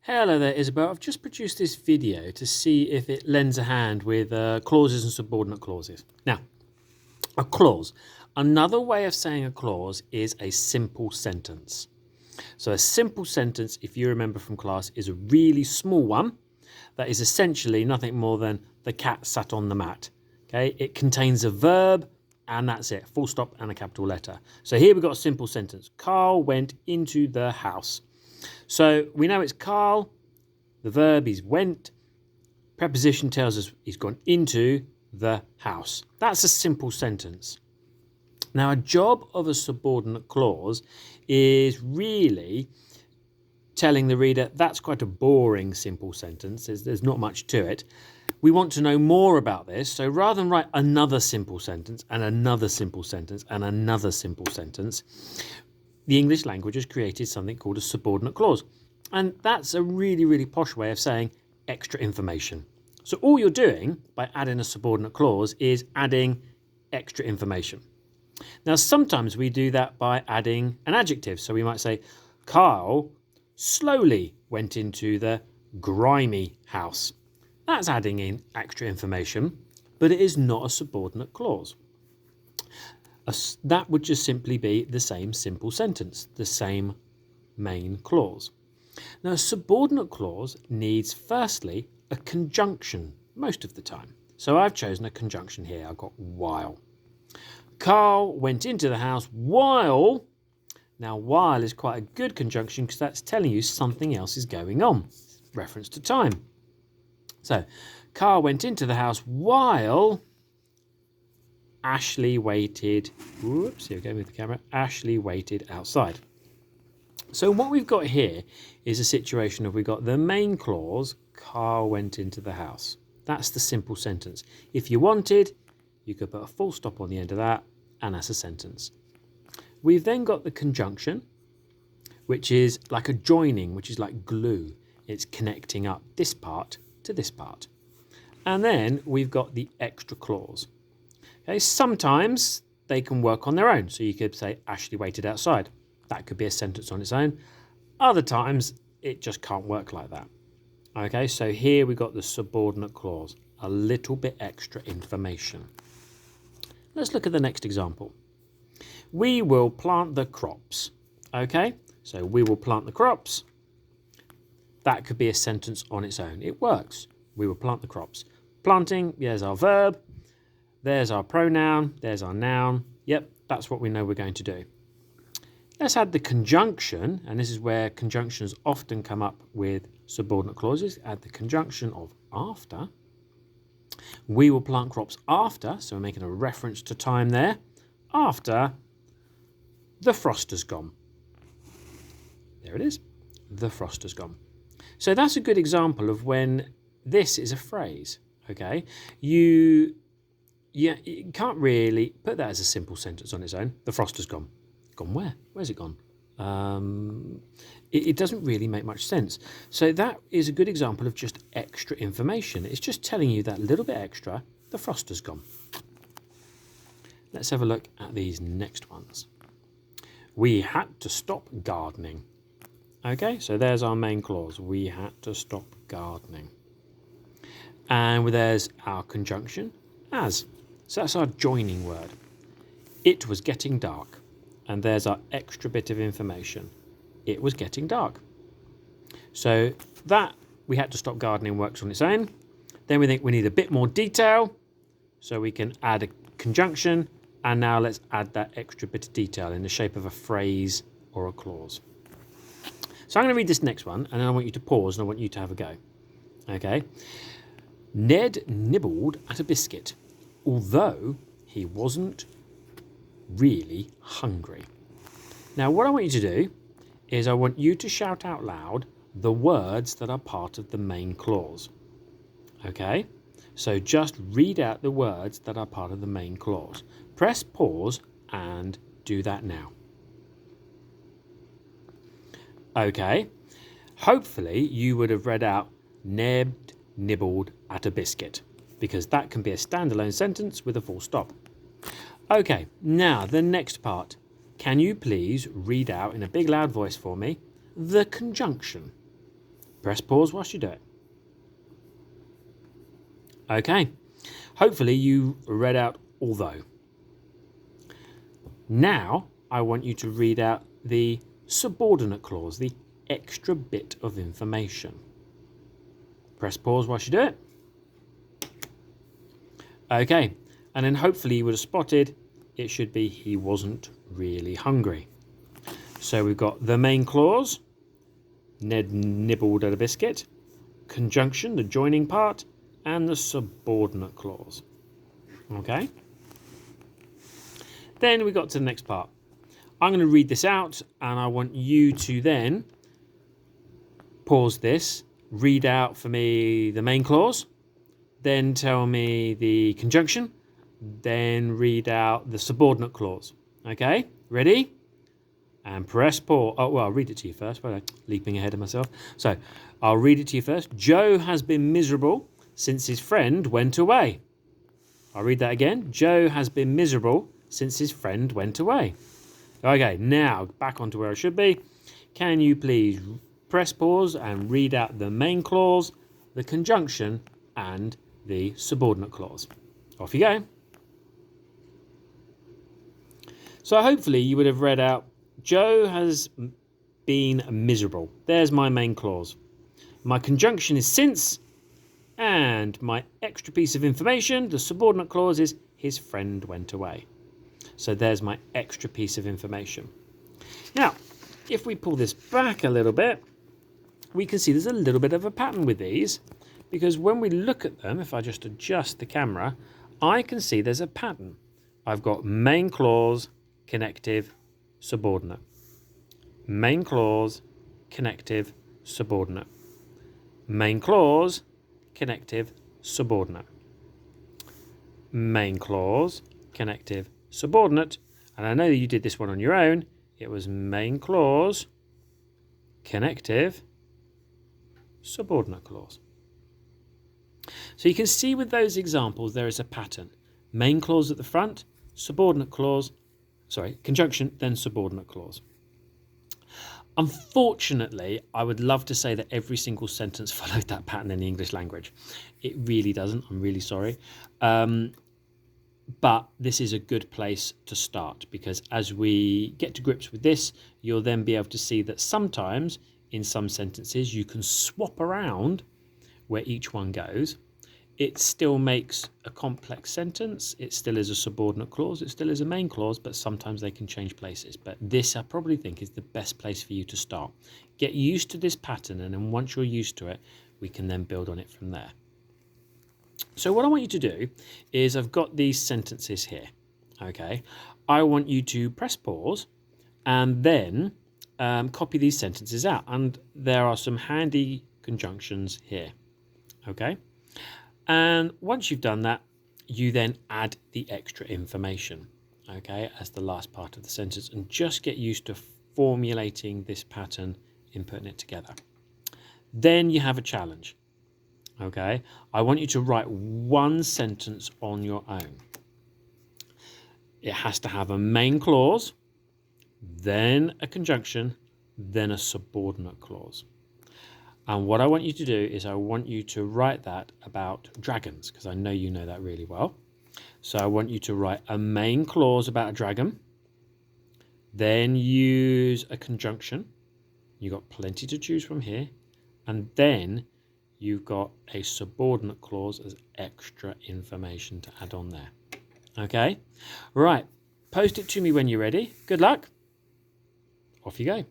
Hello there, Isabel. I've just produced this video to see if it lends a hand with clauses and subordinate clauses. Now, a clause. Another way of saying a clause is a simple sentence. So a simple sentence, if you remember from class, is a really small one that is essentially nothing more than the cat sat on the mat. Okay, it contains a verb and that's it, full stop and a capital letter. So here we've got a simple sentence. Carl went into the house. So we know it's Carl, the verb is went, preposition tells us he's gone into the house. That's a simple sentence. Now, a job of a subordinate clause is really telling the reader that's quite a boring simple sentence. There's not much to it. We want to know more about this. So rather than write another simple sentence and another simple sentence and another simple sentence, the English language has created something called a subordinate clause. And that's a really, really posh way of saying extra information. So all you're doing by adding a subordinate clause is adding extra information. Now, sometimes we do that by adding an adjective. So we might say, Carl slowly went into the grimy house. That's adding in extra information, but it is not a subordinate clause. That would just simply be the same simple sentence, the same main clause. Now, a subordinate clause needs, firstly, a conjunction most of the time. So I've chosen a conjunction here. I've got while. Carl went into the house while. Now, while is quite a good conjunction because that's telling you something else is going on. Reference to time. So, Carl went into the house while Ashley waited. Whoops, here we go with the camera. Ashley waited outside. So what we've got here is a situation of we've got the main clause, Carl went into the house. That's the simple sentence. If you wanted, you could put a full stop on the end of that, and that's a sentence. We've then got the conjunction, which is like a joining, which is like glue. It's connecting up this part to this part. And then we've got the extra clause. Okay, sometimes they can work on their own. So you could say Ashley waited outside. That could be a sentence on its own. Other times it just can't work like that. Okay, so here we've got the subordinate clause, a little bit extra information. Let's look at the next example. We will plant the crops. Okay, so we will plant the crops. That could be a sentence on its own. It works. We will plant the crops. Planting, there's our verb. There's our pronoun. There's our noun. Yep, that's what we know we're going to do. Let's add the conjunction, and this is where conjunctions often come up with subordinate clauses. Add the conjunction of after. We will plant crops after, so we're making a reference to time there, after the frost has gone. There it is, the frost has gone. So that's a good example of when this is a phrase, okay? You can't really put that as a simple sentence on its own. The frost has gone. Gone where? Where's it gone? It doesn't really make much sense. So that is a good example of just extra information. It's just telling you that little bit extra, the frost has gone. Let's have a look at these next ones. We had to stop gardening. Okay, so there's our main clause. We had to stop gardening. And there's our conjunction, as. So that's our joining word. It was getting dark. And there's our extra bit of information. It was getting dark. So that we had to stop gardening works on its own. Then we think we need a bit more detail. So we can add a conjunction. And now let's add that extra bit of detail in the shape of a phrase or a clause. So I'm going to read this next one. And then I want you to pause and I want you to have a go. Okay. Ned nibbled at a biscuit, although he wasn't really hungry. Now what I want you to do is I want you to shout out loud the words that are part of the main clause. Okay, so just read out the words that are part of the main clause. Press pause and do that now. Okay, hopefully you would have read out Ned nibbled at a biscuit, because that can be a standalone sentence with a full stop. Okay, now the next part. Can you please read out in a big loud voice for me the conjunction? Press pause whilst you do it. Okay, hopefully you read out although. Now I want you to read out the subordinate clause, the extra bit of information. Press pause whilst you do it. Okay, and then hopefully you would have spotted it should be he wasn't really hungry. So we've got the main clause, Ned nibbled at a biscuit, conjunction, the joining part, and the subordinate clause. Okay. Then we got to the next part. I'm going to read this out and I want you to then pause this, read out for me the main clause, then tell me the conjunction, then read out the subordinate clause. Okay, ready? And press pause. Oh, well, I'll read it to you first. Well, leaping ahead of myself. So I'll read it to you first. Joe has been miserable since his friend went away. I'll read that again. Joe has been miserable since his friend went away. Okay, now back onto where I should be. Can you please press pause and read out the main clause, the conjunction, and the subordinate clause. Off you go. So hopefully you would have read out, Joe has been miserable. There's my main clause. My conjunction is since, and my extra piece of information, the subordinate clause, is his friend went away. So there's my extra piece of information. Now, if we pull this back a little bit, we can see there's a little bit of a pattern with these, because when we look at them, if I just adjust the camera, I can see there's a pattern. I've got main clause, connective, subordinate. Main clause, connective, subordinate. Main clause, connective, subordinate. Main clause, connective, subordinate. And I know that you did this one on your own. It was main clause, connective, subordinate clause. So you can see with those examples there is a pattern. Main clause at the front, subordinate clause, conjunction, then subordinate clause. Unfortunately, I would love to say that every single sentence followed that pattern in the English language. It really doesn't. I'm really sorry. But this is a good place to start, because as we get to grips with this, you'll then be able to see that sometimes in some sentences you can swap around where each one goes. It still makes a complex sentence. It still is a subordinate clause. It still is a main clause, but sometimes they can change places. But this, I probably think, is the best place for you to start. Get used to this pattern, and then once you're used to it, we can then build on it from there. So what I want you to do is, I've got these sentences here, okay? I want you to press pause and then copy these sentences out. And there are some handy conjunctions here, okay? And once you've done that, you then add the extra information, okay, as the last part of the sentence, and just get used to formulating this pattern and putting it together. Then you have a challenge, okay? I want you to write one sentence on your own. It has to have a main clause, then a conjunction, then a subordinate clause. And what I want you to do is I want you to write that about dragons, because I know you know that really well. So I want you to write a main clause about a dragon, then use a conjunction. You've got plenty to choose from here. And then you've got a subordinate clause as extra information to add on there. Okay? Right. Post it to me when you're ready. Good luck. Off you go.